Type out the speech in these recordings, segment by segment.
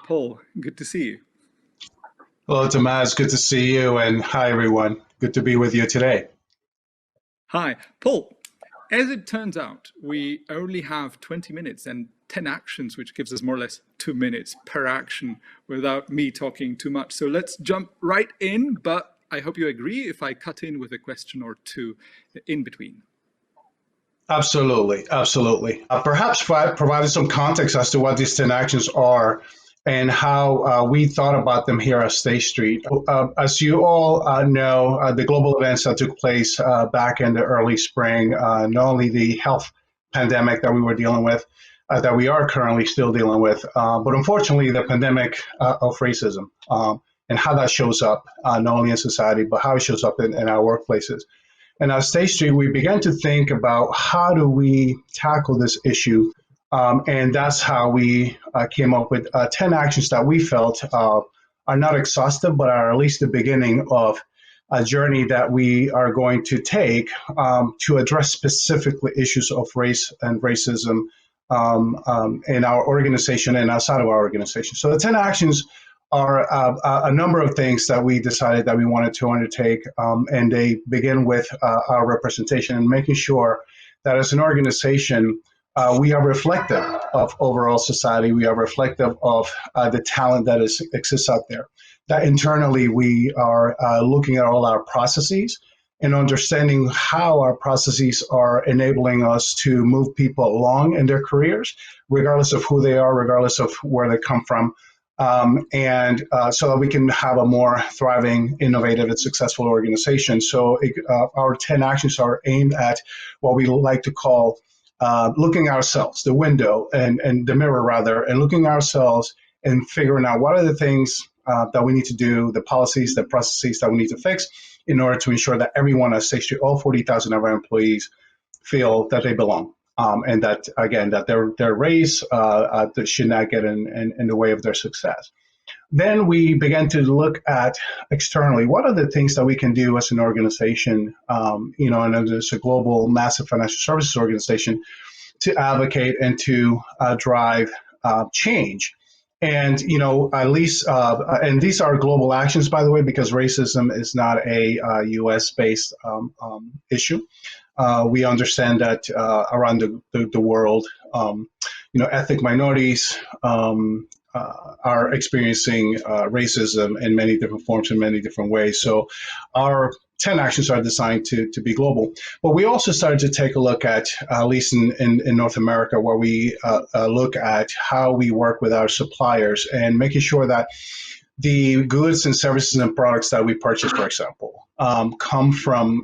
Paul, good to see you. Hello, Tomas. Good to see you. And hi, everyone. Good to be with you today. Hi, Paul. As it turns out, we only have 20 minutes and 10 actions, which gives us more or less 2 minutes per action without me talking too much. So let's jump right in, but I hope you agree if I cut in with a question or two in between. Absolutely. Absolutely. Perhaps providing some context as to what these 10 actions are and how we thought about them here at State Street. As you all know, the global events that took place back in the early spring, not only the health pandemic that we were dealing with, that we are currently still dealing with, but unfortunately the pandemic of racism and how that shows up, not only in society, but how it shows up in our workplaces. And at State Street, we began to think about how do we tackle this issue. And that's how we came up with 10 actions that we felt are not exhaustive, but are at least the beginning of a journey that we are going to take to address specifically issues of race and racism in our organization and outside of our organization. So the 10 actions are a number of things that we decided that we wanted to undertake, and they begin with our representation and making sure that as an organization, we are reflective of overall society. We are reflective of the talent that exists out there. That internally we are looking at all our processes and understanding how our processes are enabling us to move people along in their careers, regardless of who they are, regardless of where they come from. And so that we can have a more thriving, innovative, and successful organization. So our 10 actions are aimed at what we like to call looking at ourselves, the window and the mirror rather, and looking at ourselves and figuring out what are the things that we need to do, the policies, the processes that we need to fix in order to ensure that everyone at State Street, all 40,000 of our employees, feel that they belong. And that, again, that their race should not get in the way of their success. Then we began to look at externally, what are the things that we can do as an organization, and as a global massive financial services organization to advocate and to drive change. And, at least, and these are global actions, by the way, because racism is not a US-based issue. We understand that around the world, ethnic minorities are experiencing racism in many different forms, in many different ways. So our 10 actions are designed to be global. But we also started to take a look at least in North America, where we look at how we work with our suppliers and making sure that the goods and services and products that we purchase, for example, come from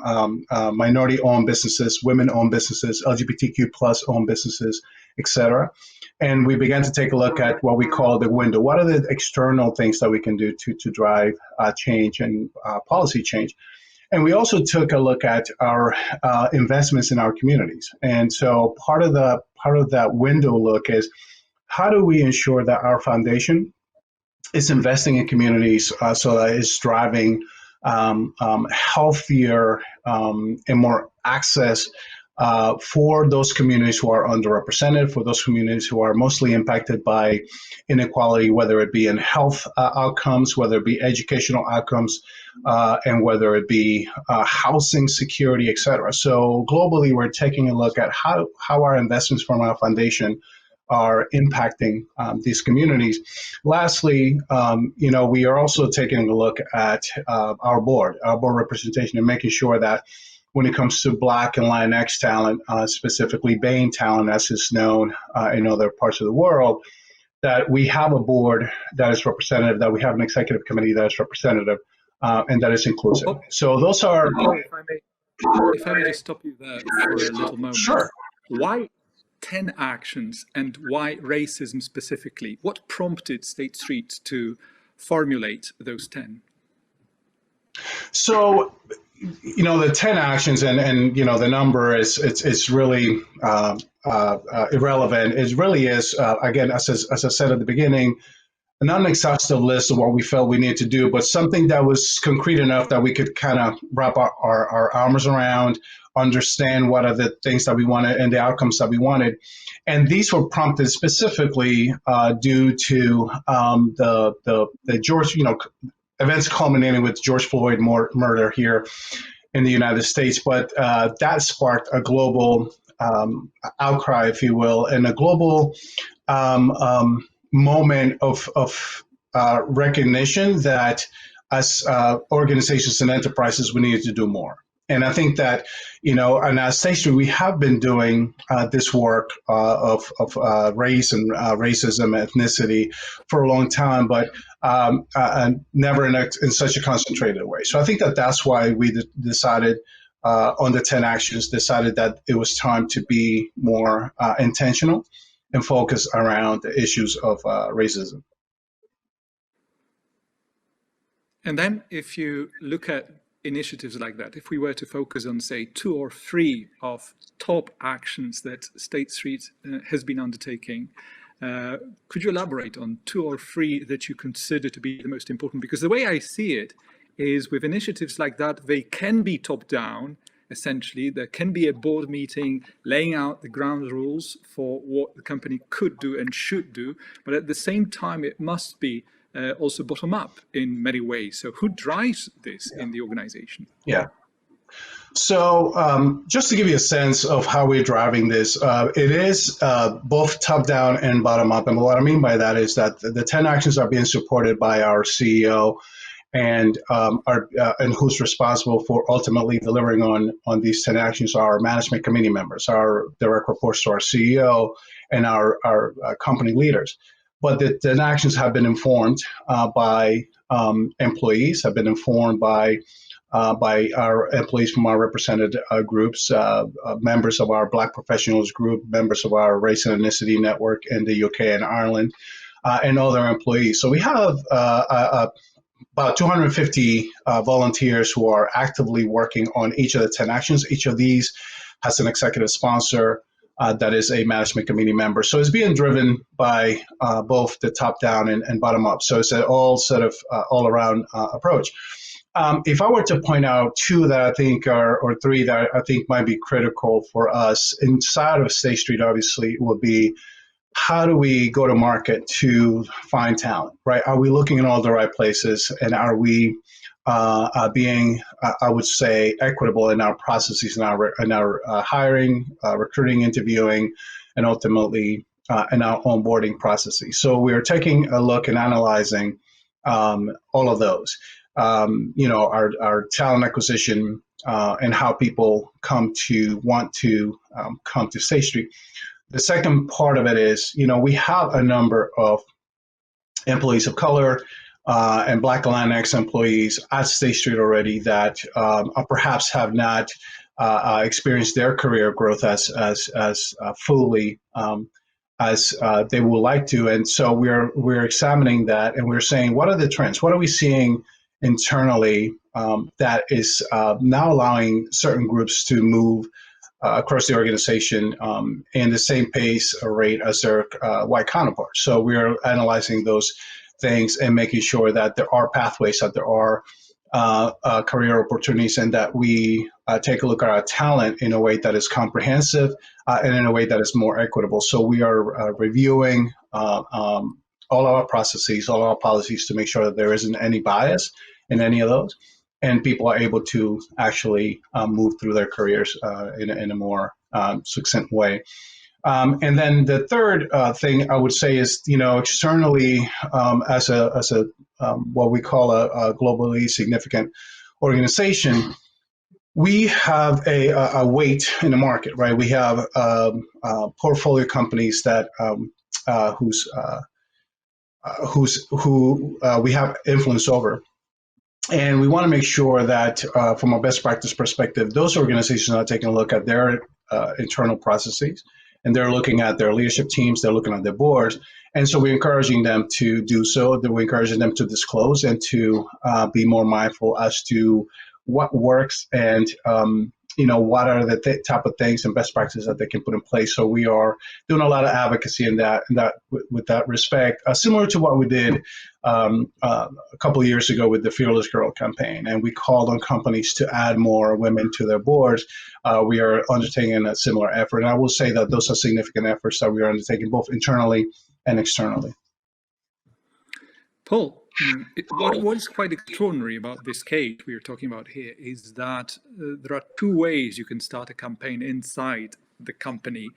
minority-owned businesses, women-owned businesses, LGBTQ plus owned businesses, et cetera. And we began to take a look at what we call the window. What are the external things that we can do to drive change and policy change? And we also took a look at our investments in our communities. And so part of that window look is how do we ensure that our foundation is investing in communities so that it's driving healthier and more access for those communities who are underrepresented, for those communities who are mostly impacted by inequality, whether it be in health outcomes, whether it be educational outcomes, and whether it be housing security, et cetera. So globally, we're taking a look at how our investments from our foundation are impacting these communities. Lastly, we are also taking a look at our board representation and making sure that when it comes to Black and Latinx talent, specifically BAME talent, as is known in other parts of the world, that we have a board that is representative, that we have an executive committee that is representative, and that is inclusive. So those are... If I may just stop you there for a little moment. Sure. Why 10 actions and why racism specifically? What prompted State Street to formulate those 10? So, the 10 actions and the number it's really irrelevant. It really is, again, as I said at the beginning, a non-exhaustive list of what we felt we needed to do, but something that was concrete enough that we could kind of wrap our arms around, understand what are the things that we wanted and the outcomes that we wanted. And these were prompted specifically due to the George, events culminating with George Floyd murder here in the United States. But that sparked a global outcry, if you will, and a global moment of recognition that as organizations and enterprises, we needed to do more. And I think that, and as State Street, we have been doing this work of race and racism, ethnicity for a long time, but never in such a concentrated way. So I think that that's why we decided on the 10 actions, decided that it was time to be more intentional and focus around the issues of racism. And then if you look at initiatives like that, if we were to focus on, say, 2 or 3 of top actions that State Street has been undertaking, could you elaborate on 2 or 3 that you consider to be the most important? Because the way I see it is with initiatives like that, they can be top-down, essentially. There can be a board meeting laying out the ground rules for what the company could do and should do, but at the same time, it must be also bottom up in many ways. So who drives this in the organization? Yeah. So just to give you a sense of how we're driving this, it is both top down and bottom up. And what I mean by that is that the 10 actions are being supported by our CEO and and who's responsible for ultimately delivering on these 10 actions are our management committee members, our direct reports to our CEO and our company leaders. But the 10 actions have been informed by employees, have been informed by our employees from our represented groups, members of our Black professionals group, members of our race and ethnicity network in the UK and Ireland, and other employees. So we have about 250 volunteers who are actively working on each of the 10 actions. Each of these has an executive sponsor that is a management committee member. So it's being driven by both the top down and bottom up. So it's an all around approach. If I were to point out 2 that I think or 3 that I think might be critical for us inside of State Street, obviously, would be how do we go to market to find talent, right? Are we looking in all the right places, and are we being, I would say, equitable in our processes, in our hiring, recruiting, interviewing, and ultimately in our onboarding processes? So we are taking a look and analyzing all of those. Our talent acquisition and how people want to come to State Street. The second part of it is, we have a number of employees of color and Black and Latinx employees at State Street already that perhaps have not experienced their career growth as fully as they would like to. And so we're examining that, and we're saying, what are the trends? What are we seeing internally that is now allowing certain groups to move across the organization in the same pace or rate as their white counterparts? So we're analyzing those things and making sure that there are pathways, that there are career opportunities, and that we take a look at our talent in a way that is comprehensive and in a way that is more equitable. So we are reviewing all our processes, all our policies to make sure that there isn't any bias in any of those, and people are able to actually move through their careers in a more succinct way. And then the third thing I would say is, externally, as a what we call a globally significant organization, we have a weight in the market, right? We have portfolio companies that who we have influence over. And we want to make sure that from a best practice perspective, those organizations are taking a look at their internal processes, and they're looking at their leadership teams, they're looking at their boards. And so we're encouraging them to do so, that we're encouraging them to disclose and to be more mindful as to what works and, what are the type of things and best practices that they can put in place. So we are doing a lot of advocacy in that with that respect, similar to what we did a couple of years ago with the Fearless Girl campaign, and we called on companies to add more women to their boards. We are undertaking a similar effort, and I will say that those are significant efforts that we are undertaking both internally and externally. Paul, what is quite extraordinary about this case we are talking about here is that there are two ways you can start a campaign inside the company.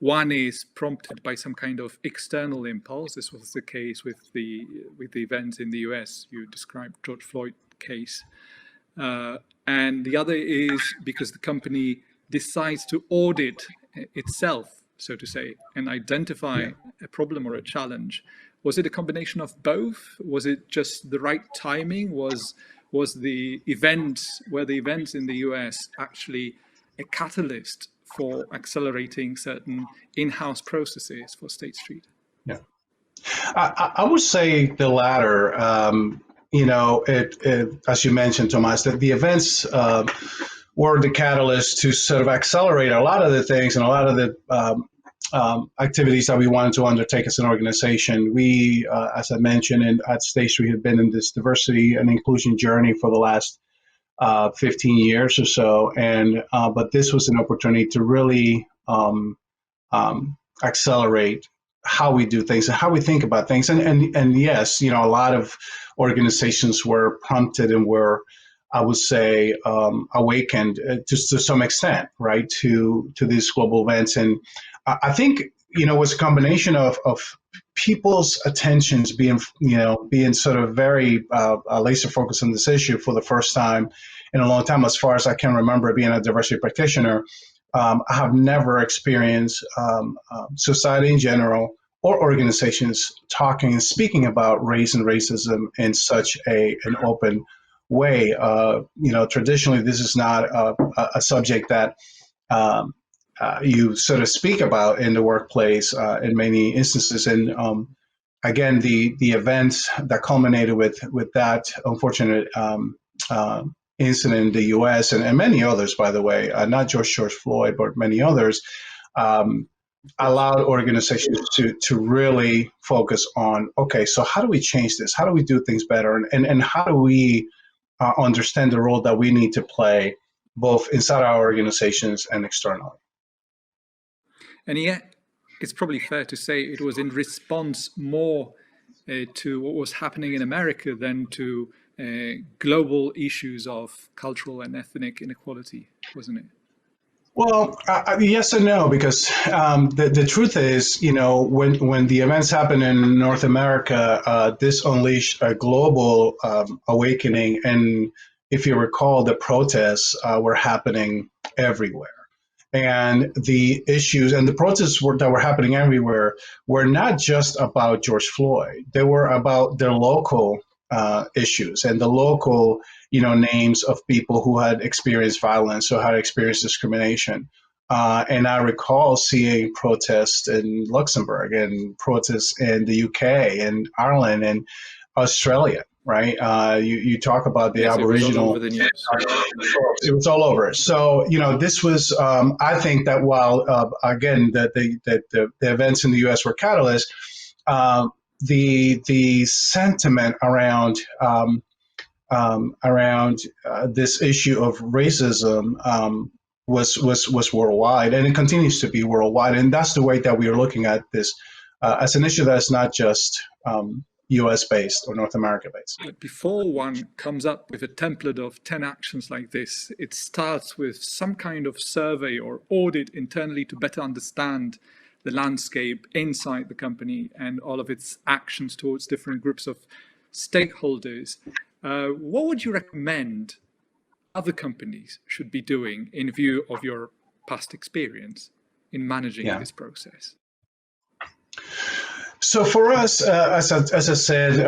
One is prompted by some kind of external impulse. This was the case with the events in the US. You described George Floyd case. And the other is because the company decides to audit itself, so to say, and identify a problem or a challenge. Was it a combination of both? Was it just the right timing? Was the events in the US actually a catalyst for accelerating certain in-house processes for State Street? Yeah, I would say the latter. As you mentioned, Tomas, that the events were the catalyst to sort of accelerate a lot of the things and a lot of the activities that we wanted to undertake as an organization. We, as I mentioned, at State Street have been in this diversity and inclusion journey for the last 15 years or so, and but this was an opportunity to really accelerate how we do things and how we think about things. And yes, a lot of organizations were prompted and were, I would say, awakened just to some extent, right, to these global events. And I think, it was a combination of people's attentions being sort of very laser focused on this issue for the first time in a long time. As far as I can remember, being a diversity practitioner, I have never experienced society in general or organizations talking and speaking about race and racism in such an open way. Traditionally, this is not a subject that you sort of speak about in the workplace in many instances. And again, the events that culminated with that unfortunate incident in the U.S. and many others, by the way, not just George Floyd, but many others, allowed organizations to really focus on, okay, so how do we change this? How do we do things better? And how do we understand the role that we need to play both inside our organizations and externally? And yet, it's probably fair to say it was in response more to what was happening in America than to global issues of cultural and ethnic inequality, wasn't it? Well, yes and no, because the truth is, when the events happened in North America, this unleashed a global awakening. And if you recall, the protests were happening everywhere. And the issues and the protests that were happening everywhere were not just about George Floyd. They were about their local issues and the local, names of people who had experienced violence or had experienced discrimination. And I recall seeing protests in Luxembourg and protests in the UK and Ireland and Australia. Right, you talk about the Aboriginal. It was all over. So this was. I think that while again that the events in the U.S. were catalysts, the sentiment around this issue of racism was worldwide, and it continues to be worldwide. And that's the way that we are looking at this as an issue that's not just US-based or North America-based. Before one comes up with a template of 10 actions like this, it starts with some kind of survey or audit internally to better understand the landscape inside the company and all of its actions towards different groups of stakeholders. What would you recommend other companies should be doing in view of your past experience in managing this process? So for us, as I said,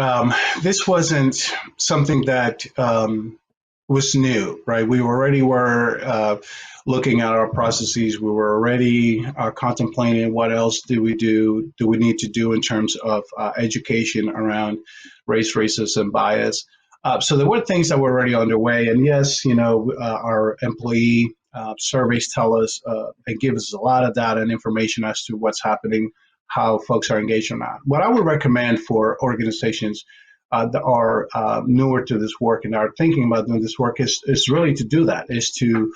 this wasn't something that was new, right? We already were looking at our processes. We were already contemplating what else do we need to do in terms of education around race, racism, bias. So there were things that were already underway. And yes, our employee surveys tell us and give us a lot of data and information as to what's happening, how folks are engaged or not. What I would recommend for organizations that are newer to this work and are thinking about doing this work is really to do that, is to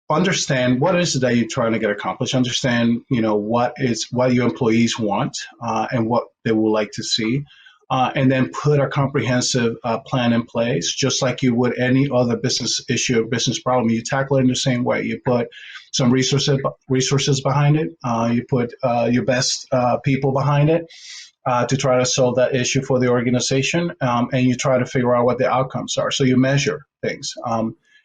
understand what is it that you're trying to get accomplished, understand, what your employees want and what they would like to see, and then put a comprehensive plan in place, just like you would any other business issue or business problem. You tackle it in the same way. You put some resources behind it. You put your best people behind it to try to solve that issue for the organization, and you try to figure out what the outcomes are. So you measure things.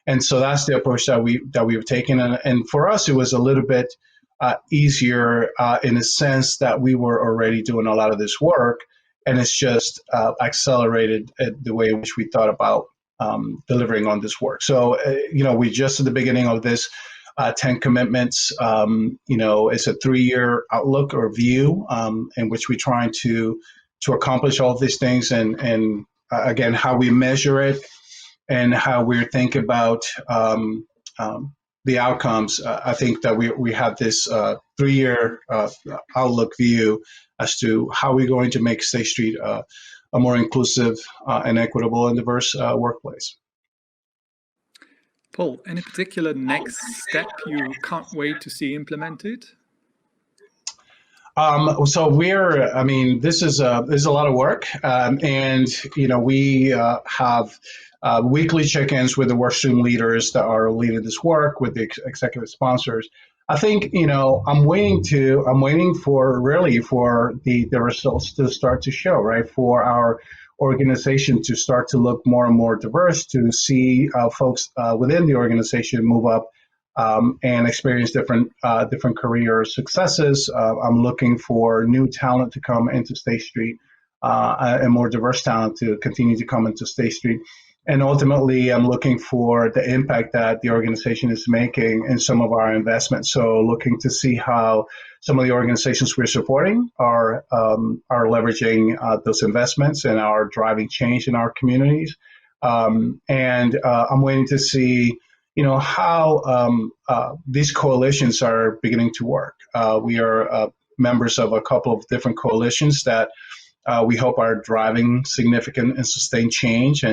And so that's the approach that we've taken. And for us, it was a little bit easier in the sense that we were already doing a lot of this work, and it's just accelerated the way in which we thought about delivering on this work. So, we just at the beginning of this 10 commitments, it's a 3-year outlook or view in which we're trying to accomplish all of these things, and again, how we measure it and how we think about the outcomes. I think that we have this 3-year outlook view as to how we're going to make State Street a more inclusive and equitable and diverse workplace. Paul, any particular next step you can't wait to see implemented? So this is a lot of work, and we have weekly check-ins with the workstream leaders that are leading this work, with the executive sponsors. I think I'm waiting for the results to start to show, right? For our organization to start to look more and more diverse, to see folks within the organization move up and experience different career successes. I'm looking for new talent to come into State Street and more diverse talent to continue to come into State Street. And ultimately, I'm looking for the impact that the organization is making in some of our investments. So looking to see how some of the organizations we're supporting are leveraging those investments and are driving change in our communities. And I'm waiting to see how these coalitions are beginning to work. We are members of a couple of different coalitions that we hope are driving significant and sustained change.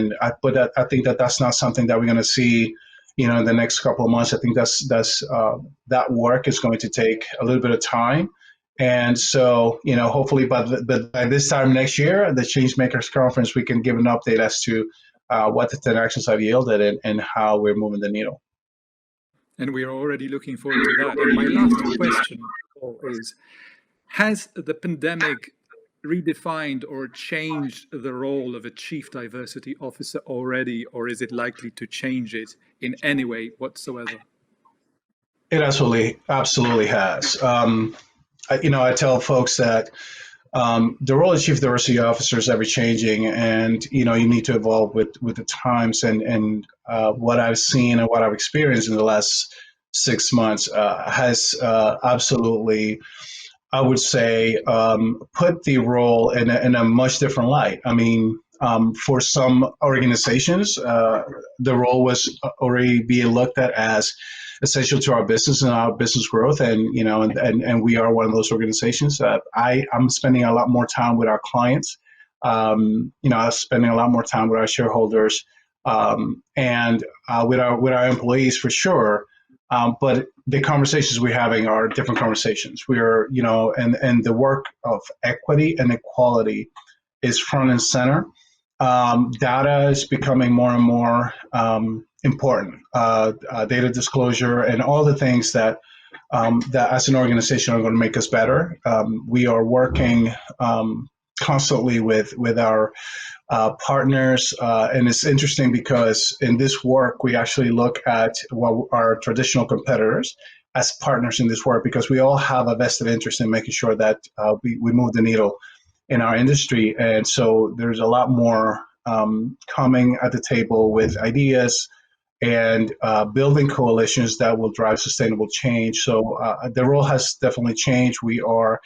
But I think that's not something that we're going to see, in the next couple of months. I think that work is going to take a little bit of time. And so, hopefully by this time next year, the Changemakers Conference, we can give an update as to what the 10 actions have yielded and how we're moving the needle. And we are already looking forward to that. And my last question, Paul, is, has the pandemic redefined or changed the role of a chief diversity officer already, or is it likely to change it in any way whatsoever? It absolutely has. I tell folks that the role of chief diversity officer is ever changing, and you need to evolve with the times. And what I've seen and what I've experienced in the last 6 months has absolutely, I would say, put the role in a much different light. I mean, for some organizations, the role was already being looked at as essential to our business and our business growth, and and we are one of those organizations. I'm spending a lot more time with our clients. I'm spending a lot more time with our shareholders, and with our employees for sure. But the conversations we're having are different conversations. We are, and the work of equity and equality is front and center. Data is becoming more and more important. Data disclosure and all the things that as an organization are going to make us better. We are working constantly with our partners, and it's interesting because in this work we actually look at our traditional competitors as partners in this work, because we all have a vested interest in making sure that we move the needle in our industry. And so there's a lot more coming at the table with ideas and building coalitions that will drive sustainable change. So the role has definitely changed. We are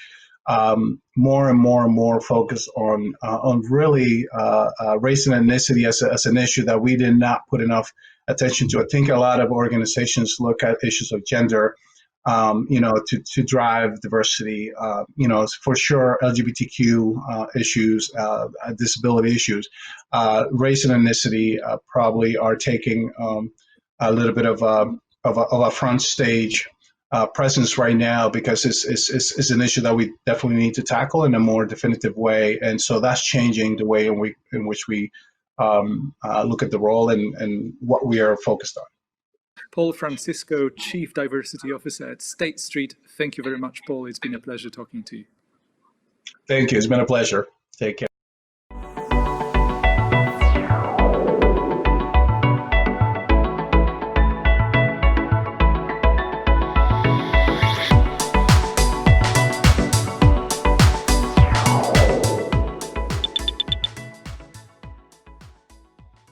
more and more focused on really race and ethnicity as an issue that we did not put enough attention to. I think a lot of organizations look at issues of gender, to drive diversity. For sure, LGBTQ issues, disability issues, race and ethnicity probably are taking a little bit of a front stage presence right now, because it's an issue that we definitely need to tackle in a more definitive way, and so that's changing the way in which we look at the role and what we are focused on. Paul Francisco, Chief Diversity Officer at State Street. Thank you very much, Paul. It's been a pleasure talking to you. Thank you. It's been a pleasure. Take care.